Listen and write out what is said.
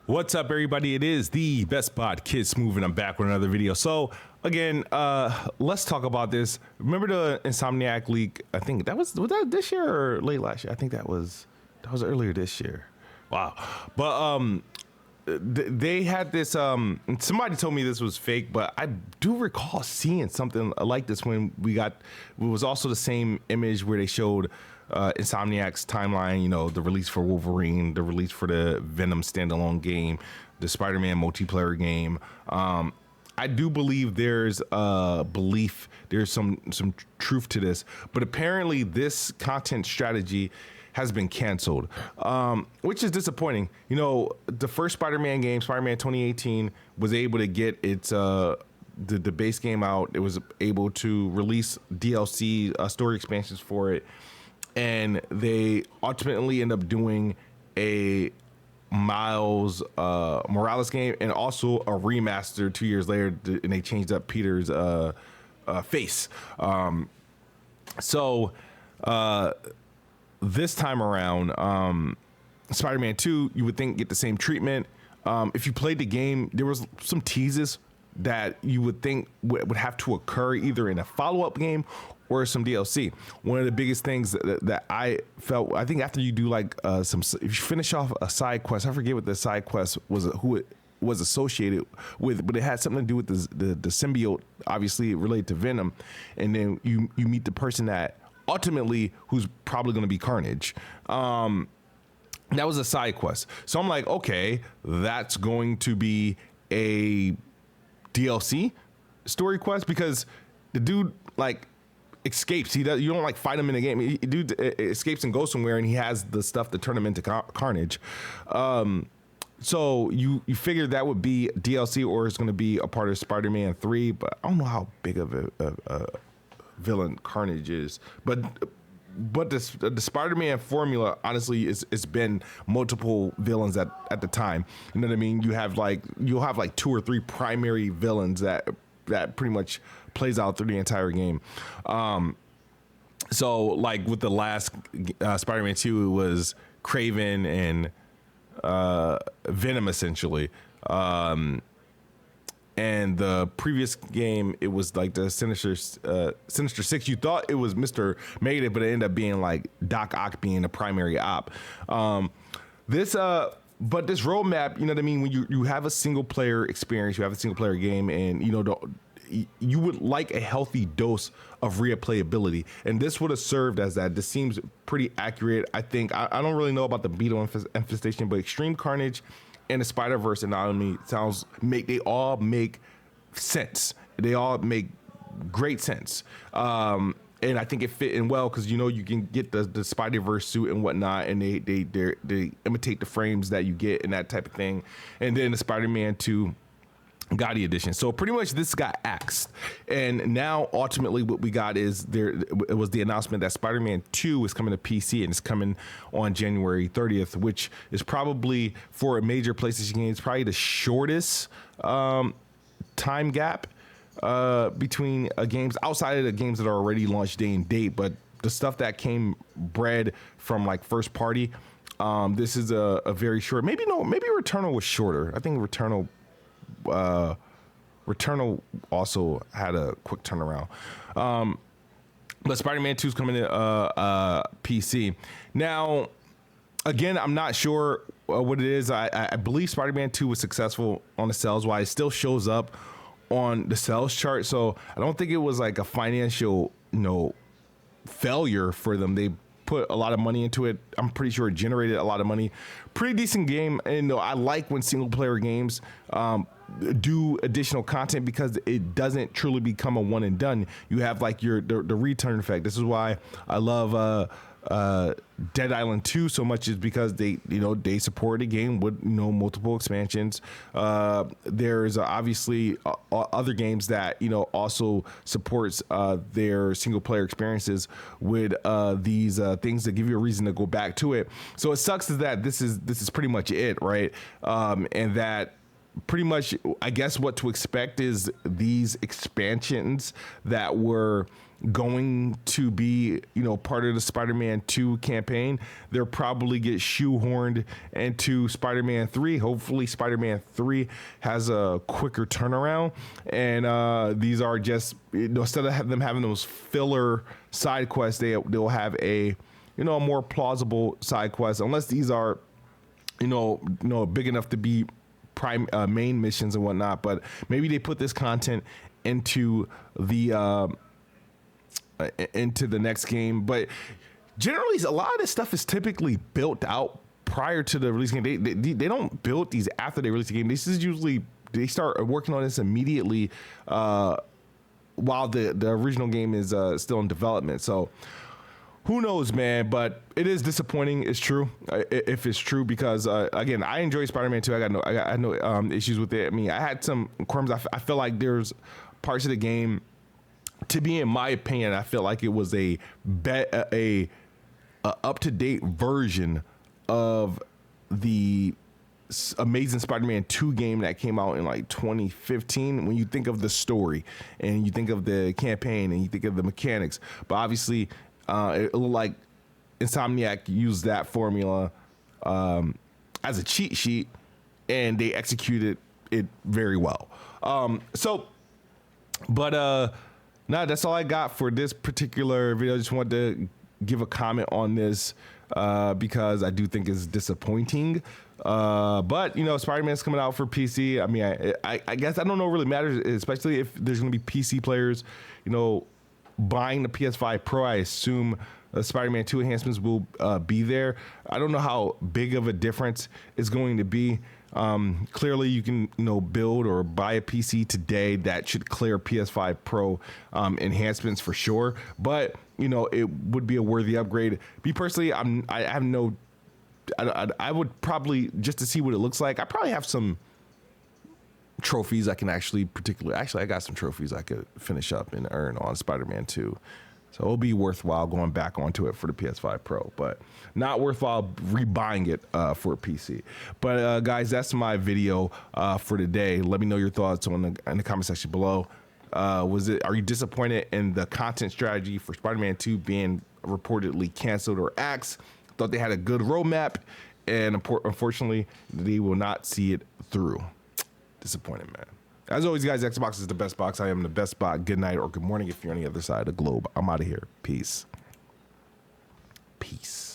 What's up, everybody? It is the Best Pod Kid Smooth, and I'm back with another video. So again, let's talk about this. Remember the Insomniac leak? I think that was that this year or late last year? I think that was earlier this year. Wow. But they had this. Somebody told me this was fake, but I do recall seeing something like this when it was also the same image where they showed Insomniac's timeline, you know, the release for Wolverine, the release for the Venom standalone game, the Spider-Man multiplayer game. I do believe there's some truth to this, but apparently this content strategy has been canceled, which is disappointing. You know, the first Spider-Man game, Spider-Man 2018, was able to get its the base game out. It was able to release DLC story expansions for it. And they ultimately end up doing a Miles Morales game and also a remaster 2 years later, and they changed up Peter's face. This time around, Spider-Man 2, you would think get the same treatment. If you played the game, there was some teases that you would think would have to occur either in a follow-up game or some DLC. One of the biggest things that I felt, I think after you do like if you finish off a side quest, I forget what the side quest was, who it was associated with, but it had something to do with the symbiote, obviously related to Venom, and then you meet the person that ultimately who's probably going to be Carnage. That was a side quest. So I'm like, okay, that's going to be a DLC story quest, because the dude like escapes. You don't like fight him in the game. Dude escapes and goes somewhere, and he has the stuff to turn him into Carnage. So you figure that would be DLC, or it's going to be a part of Spider-Man 3, but I don't know how big of a villain Carnage is. But the Spider-Man formula, honestly, it's been multiple villains at the time. You know what I mean? You'll have like 2 or 3 primary villains that pretty much plays out through the entire game. So like with the last Spider-Man 2, it was Kraven and Venom essentially. And the previous game, it was like the Sinister Six. You thought it was Mr. Negative, but it ended up being like Doc Ock being the primary op. But this roadmap, you know what I mean? When you have a single player experience, you have a single player game, and you know you would like a healthy dose of replayability, and this would have served as that. This seems pretty accurate. I think I don't really know about the Beetle infestation, but Extreme Carnage and the Spider-Verse anatomy they all make sense. They all make great sense. And I think it fit in well, because you know you can get the Spider-Verse suit and whatnot, and they imitate the frames that you get and that type of thing. And then the Spider-Man 2 Gotti edition. So pretty much this got axed, and now ultimately what we got is it was the announcement that Spider-Man 2 is coming to PC, and it's coming on January 30th, which is probably, for a major PlayStation game, it's probably the shortest time gap between games, outside of the games that are already launched day and date. But the stuff that came bred from like first party, this is a very short. Maybe Returnal was shorter. I think Returnal also had a quick turnaround. But Spider-Man 2 is coming to PC. Now, again, I'm not sure what it is. I believe Spider-Man 2 was successful on the sales wise. It still shows up on the sales chart. So I don't think it was like a financial, failure for them. They put a lot of money into it. I'm pretty sure it generated a lot of money. Pretty decent game. And I like when single player games do additional content, because it doesn't truly become a one and done. You have like the return effect. This is why I love Dead Island 2 so much, is because they support a game with multiple expansions. There's obviously other games that also supports their single player experiences with these things that give you a reason to go back to it. So it sucks is that this is pretty much it, right? And that pretty much, I guess what to expect is these expansions that were going to be, part of the Spider-Man 2 campaign. They'll probably get shoehorned into Spider-Man 3. Hopefully Spider-Man 3 has a quicker turnaround. And these are just, instead of them having those filler side quests, they'll have a more plausible side quest, unless these are, big enough to be prime main missions and whatnot. But maybe they put this content into the next game. But generally, a lot of this stuff is typically built out prior to the release game. They don't build these after they release the game. This is usually, they start working on this immediately while the original game is still in development. So who knows, man? But it is disappointing. It's true, if it's true, because again, I enjoy Spider-Man 2. I had no issues with it. I mean, I had some qualms. I feel like there's parts of the game, to be, in my opinion, I feel like it was a up-to-date version of the Amazing Spider-Man 2 game that came out in like 2015. When you think of the story and you think of the campaign and you think of the mechanics, but obviously it looked like Insomniac used that formula as a cheat sheet, and they executed it very well. Nah, that's all I got for this particular video. I just wanted to give a comment on this because I do think it's disappointing. But Spider-Man's coming out for PC. I mean, I guess I don't know, really matters, especially if there's going to be PC players, buying the PS5 Pro. I assume Spider-Man 2 enhancements will be there. I don't know how big of a difference it's going to be. Clearly you can, build or buy a PC today that should clear PS5 Pro enhancements for sure. But, it would be a worthy upgrade. Me personally, I would probably, just to see what it looks like, I probably have some trophies I can actually I got some trophies I could finish up and earn on Spider-Man 2. So it'll be worthwhile going back onto it for the PS5 Pro, but not worthwhile rebuying it for a PC. But guys, that's my video for today. Let me know your thoughts in the comment section below. Are you disappointed in the content strategy for Spider-Man 2 being reportedly canceled or axed? Thought they had a good roadmap, and unfortunately, they will not see it through. Disappointed, man. As always, guys, Xbox is the best box. I am the best bot. Good night or good morning if you're on the other side of the globe. I'm out of here. Peace. Peace.